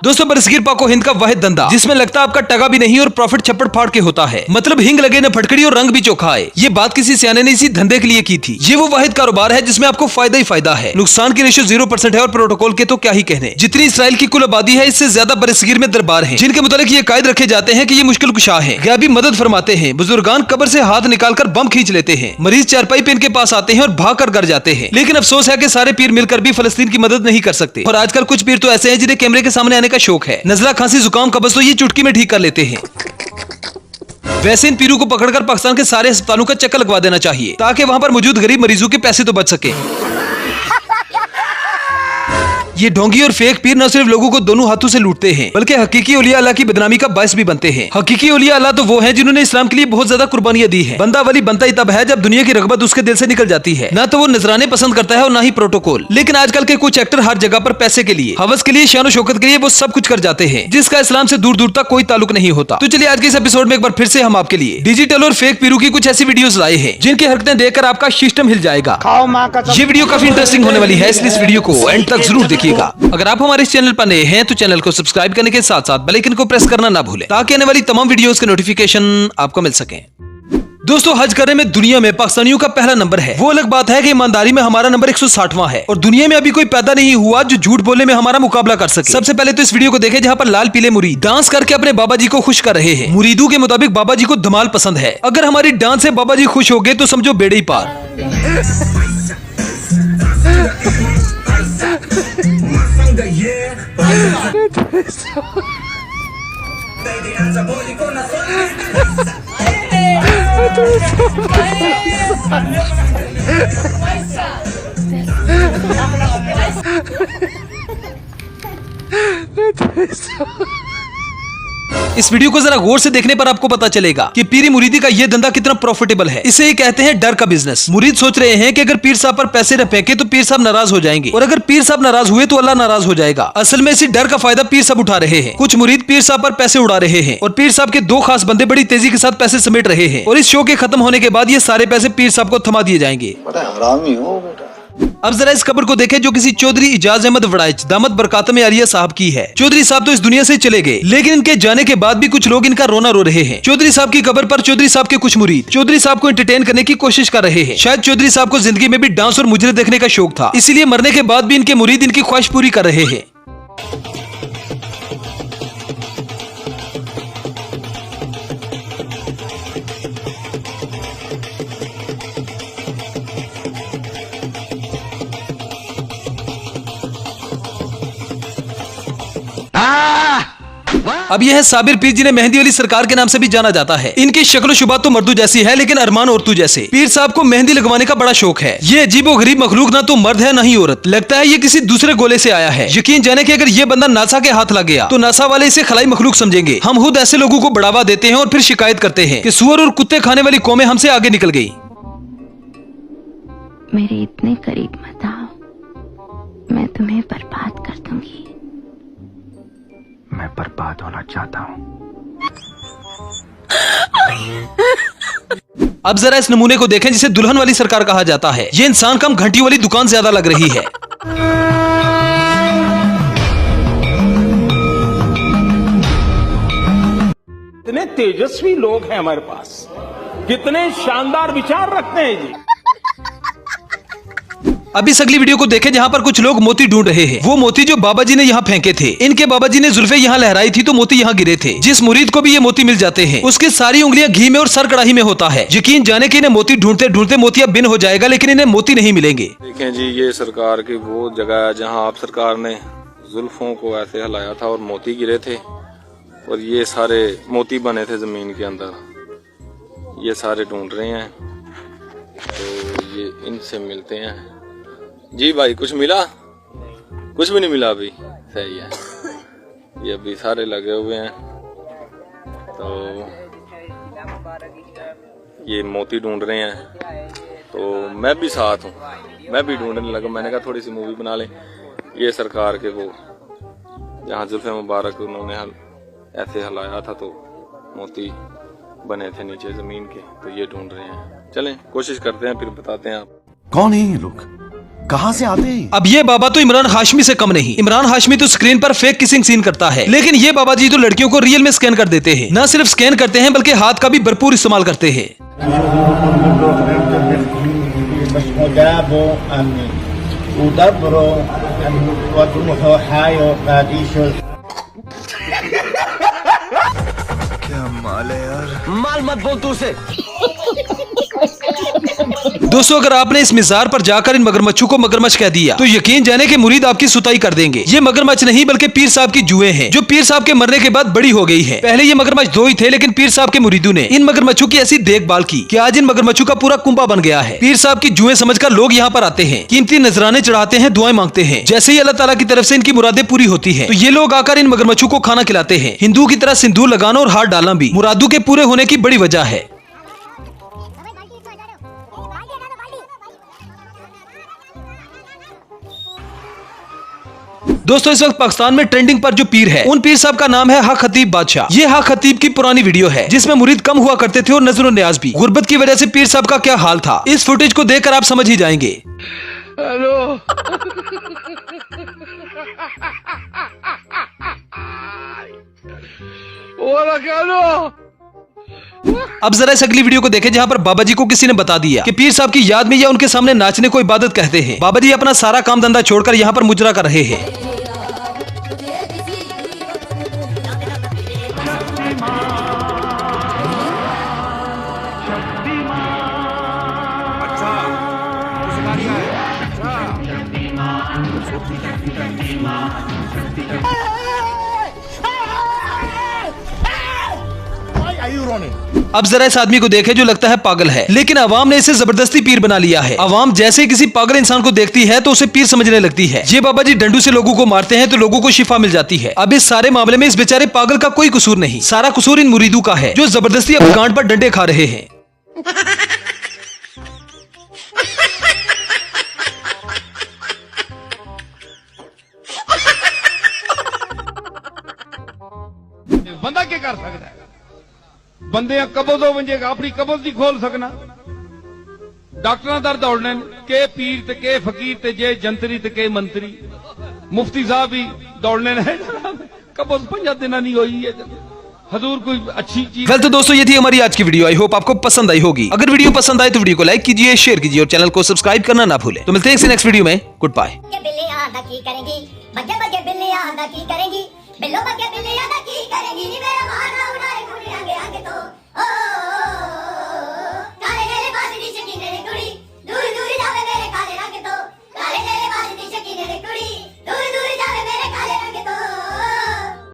दोस्तों बरसगीर पाको हिंद का वाहिद धंधा जिसमें लगता आपका टगा भी नहीं और प्रॉफिट छप्पड़ फाड़ के होता है। मतलब हिंग लगे न फटकड़ी और रंग भी चोखा आए। ये बात किसी सियाने ने इसी धंधे के लिए की थी। ये वो वाहिद कारोबार है जिसमें आपको फायदा ही फायदा है। नुकसान की रेशियो 0% है और प्रोटोकॉल के तो क्या ही कहने। जितनी इसराइल की कुल आबादी है इससे ज्यादा बरसगीर में दरबार है जिनके मुताबिक ये कायद रखे जाते हैं कि ये मुश्किल कुशा है, गैबी मदद फरमाते हैं। बुजुर्गान कब्र से हाथ निकालकर बम खींच लेते हैं। मरीज चारपाई पे इनके पास आते हैं और भाग कर घर जाते हैं। लेकिन अफसोस है कि सारे पीर मिलकर भी फलस्तीन की मदद नहीं कर सकते। और आजकल कुछ पीर तो ऐसे हैं जिन्हें कैमरे के सामने आने का शौक है। नजला खांसी जुकाम कब्ज तो ये चुटकी में ठीक कर लेते हैं। वैसे इन पीरों को पकड़कर पाकिस्तान के सारे अस्पतालों का चक्कर लगवा देना चाहिए ताकि वहां पर मौजूद गरीब मरीजों के पैसे तो बच सके। ये ढोंगी और फेक पीर न सिर्फ लोगों को दोनों हाथों से लूटते हैं बल्कि हकीकी औलिया अल्लाह की बदनामी का बायस भी बनते हैं। हकीकी औलिया अल्लाह तो वो हैं जिन्होंने इस्लाम के लिए बहुत ज्यादा कुर्बानियां दी है। बंदा वली बनता ही तब है जब दुनिया की रगबत उसके दिल से निकल जाती है। ना तो वो नजराने पसंद करता है और ना ही प्रोटोकॉल। लेकिन आजकल के कुछ एक्टर हर जगह पर पैसे के लिए, हवस के लिए, शान शौकत के लिए वो सब कुछ कर जाते हैं जिसका इस्लाम से दूर दूर तक कोई ताल्लुक नहीं होता। तो चलिए आज के इस एपिसोड में एक बार फिर से हम आपके लिए डिजिटल और फेक पीरों की कुछ ऐसी वीडियोस लाए हैं जिनकी हरकतें देखकर आपका सिस्टम हिल जाएगा। ये वीडियो काफी इंटरेस्टिंग होने वाली है, इसलिए इस वीडियो को एंड तक जरूर देखिएगा। अगर आप हमारे इस चैनल पर नए हैं तो चैनल को सब्सक्राइब करने के साथ साथ बेल आइकन को प्रेस करना ना भूलें ताकि आने वाली तमाम वीडियोस के नोटिफिकेशन आपको मिल सके। दोस्तों हज करने में दुनिया में पाकिस्तानियों का पहला नंबर है। वो अलग बात है कि ईमानदारी में हमारा नंबर 160वां है और दुनिया में अभी कोई पैदा नहीं हुआ जो झूठ बोलने में हमारा मुकाबला कर सके। सबसे पहले तो इस वीडियो को देखें जहां पर लाल पीले मुरीद डांस करके अपने बाबा जी को खुश कर रहे हैं। मुरीदों के मुताबिक बाबा जी को धमाल पसंद है। अगर हमारी डांस से बाबा जी खुश हो गए तो समझो बेड़े ही पार। इस वीडियो को जरा गौर से देखने पर आपको पता चलेगा कि पीरी मुरीदी का ये धंधा कितना प्रॉफिटेबल है। इसे ही कहते हैं डर का बिजनेस। मुरीद सोच रहे हैं कि अगर पीर साहब पर पैसे न फेंके तो पीर साहब नाराज हो जाएंगे और अगर पीर साहब नाराज हुए तो अल्लाह नाराज हो जाएगा। असल में इसी डर का फायदा पीर साहब उठा रहे हैं। कुछ मुरीद पीर साहब पर पैसे उड़ा रहे हैं और पीर साहब के दो खास बंदे बड़ी तेजी के साथ पैसे समेट रहे हैं और इस शो के खत्म होने के बाद ये सारे पैसे पीर साहब को थमा दिए जाएंगे। अब जरा इस खबर को देखें जो किसी चौधरी इजाज अहमद वड़ाइच दामद बरकातम आलिया साहब की है। चौधरी साहब तो इस दुनिया से चले गए लेकिन इनके जाने के बाद भी कुछ लोग इनका रोना रो रहे हैं। चौधरी साहब की कब्र पर चौधरी साहब के कुछ मुरीद चौधरी साहब को एंटरटेन करने की कोशिश कर रहे हैं। शायद चौधरी साहब को जिंदगी में भी डांस और मुजरे देखने का शौक था, इसीलिए मरने के बाद भी इनके मुरीद इनकी ख्वाहिश पूरी कर रहे हैं। अब यह है साबिर पीर जिन्हें मेहंदी वाली सरकार के नाम से भी जाना जाता है। इनकी शक्ल शुबा तो मर्दू जैसी है लेकिन अरमान औरतों जैसे। पीर साहब को मेहंदी लगवाने का बड़ा शौक है। ये अजीबो गरीब मखलूक ना तो मर्द है ना ही औरत। लगता है ये किसी दूसरे गोले से आया है। यकीन जाने कि अगर ये बंदा नासा के हाथ लग गया तो नासा वाले इसे खलाई मखलूक समझेंगे। हम खुद ऐसे लोगों को बढ़ावा देते हैं और फिर शिकायत करते हैं कि सुअर और कुत्ते खाने वाली कौमें हमसे आगे निकल गई। मेरे इतने करीब मत आओ, मैं तुम्हें बर्बाद कर दूंगी। मैं बर्बाद होना चाहता हूँ। अब जरा इस नमूने को देखें जिसे दुल्हन वाली सरकार कहा जाता है। ये इंसान कम घंटियों वाली दुकान ज्यादा लग रही है। कितने तेजस्वी लोग हैं हमारे पास, कितने शानदार विचार रखते हैं जी। अब इस अगली वीडियो को देखें जहां पर कुछ लोग मोती ढूंढ रहे हैं। वो मोती जो बाबा जी ने यहाँ फेंके थे। इनके बाबा जी ने जुल्फे यहाँ लहराई थी तो मोती यहाँ गिरे थे। जिस मुरीद को भी ये मोती मिल जाते हैं उसकी सारी उंगलियां घी में और सर कड़ाही में होता है। यकीन जाने कि इन्हें मोती ढूंढते ढूंढते मोतिया बिन हो जाएगा लेकिन इन्हें मोती नहीं मिलेंगे। देखें जी ये सरकार की वो जगह है जहाँ आप सरकार ने जुल्फों को ऐसे हिलाया था और मोती गिरे थे और ये सारे मोती बने थे जमीन के अंदर। ये सारे ढूंढ रहे हैं तो ये इनसे मिलते हैं। जी भाई कुछ मिला? कुछ भी नहीं मिला अभी। सही है, ये अभी सारे लगे हुए हैं तो ये मोती ढूंढ रहे हैं तो मैं भी साथ हूँ, मैं भी ढूंढने लगा। मैंने कहा थोड़ी सी मूवी बना लें। ये सरकार के वो जहाँ जुल्फे मुबारक उन्होंने ऐसे हिलाया था तो मोती बने थे नीचे जमीन के, तो ये ढूंढ रहे हैं। चलें कोशिश करते हैं फिर बताते हैं आप। कौन है ये लोग? कहाँ से आते हैं? अब ये बाबा तो इमरान हाशमी से कम नहीं। इमरान हाशमी तो स्क्रीन पर फेक किसिंग सीन करता है, लेकिन ये बाबा जी तो लड़कियों को रियल में स्कैन कर देते हैं। न सिर्फ स्कैन करते हैं बल्कि हाथ का भी भरपूर इस्तेमाल करते हैं। क्या माल है यार। माल मत बोल तू उसे। दोस्तों, अगर आपने इस मिज़ार पर जाकर इन मगरमच्छों को मगरमच्छ कह दिया तो यकीन जाने के मुरीद आपकी सुताई कर देंगे। ये मगरमच्छ नहीं बल्कि पीर साहब की जुएं हैं, जो पीर साहब के मरने के बाद बड़ी हो गई है। पहले ये मगरमच्छ 2 ही थे, लेकिन पीर साहब के मुरीदों ने इन मगरमच्छों की ऐसी देखभाल की कि आज इन मगरमच्छों का पूरा कुंबा बन गया है। पीर साहब की जुएं समझकर लोग यहाँ पर आते हैं, कीमती नजराने चढ़ाते हैं, दुआएं मांगते हैं। जैसे ही अल्लाह ताला की तरफ से इनकी मुरादें पूरी होती है तो ये लोग आकर इन मगरमच्छों को खाना खिलाते हैं। हिंदू की तरह सिंदूर लगाना और हाथ डालना भी मुरादों के पूरे होने की बड़ी वजह है। दोस्तों, इस वक्त पाकिस्तान में ट्रेंडिंग पर जो पीर है, उन पीर साहब का नाम है हक खतीब बादशाह। ये हक खतीब की पुरानी वीडियो है जिसमें मुरीद कम हुआ करते थे और नजर न्याज भी। गुर्बत की वजह से पीर साहब का क्या हाल था, इस फुटेज को देखकर आप समझ ही जाएंगे। हेलो। अब जरा इस अगली वीडियो को देखें जहां पर बाबा जी को किसी ने बता दिया कि पीर साहब की याद में या उनके सामने नाचने को इबादत कहते हैं। बाबा जी अपना सारा काम धंधा छोड़कर यहाँ पर मुजरा कर रहे हैं। अब जरा इस आदमी को देखे जो लगता है पागल है, लेकिन अवाम ने इसे जबरदस्ती पीर बना लिया है। अवाम जैसे ही किसी पागल इंसान को देखती है तो उसे पीर समझने लगती है। ये बाबा जी डंडू से लोगों को मारते हैं तो लोगों को शिफा मिल जाती है। अब इस सारे मामले में इस बेचारे पागल का कोई कसूर नहीं, सारा कसूर इन मुरीदों का है जो जबरदस्ती अपनी गांड पर डंडे खा रहे हैं। बंदा क्या कर सकता है? बंदे कबज हो वंजे अपनी कबज नहीं खोल सकना। डॉक्टर दर दौड़ने के पीर ते के फकीर ते जे जंतरी ते के मंत्री। मुफ्ती साहब भी दौड़ने कबज 5 दिन नहीं हुई है। हजूर कोई अच्छी चीज। वेल तो दोस्तों, ये थी हमारी आज की वीडियो। आई होप आपको पसंद आई होगी। अगर वीडियो पसंद आए तो वीडियो को लाइक कीजिए, शेयर कीजिए और चैनल को सब्सक्राइब करना ना भूलें। तो मिलते हैं नेक्स्ट वीडियो में। Good bye. बिल्लो बके बिल्लियां दा की करेंगी नी मेरा माना उड़ाए कुड़ियां आगे तो ओ काले गले बाजी दी शकीने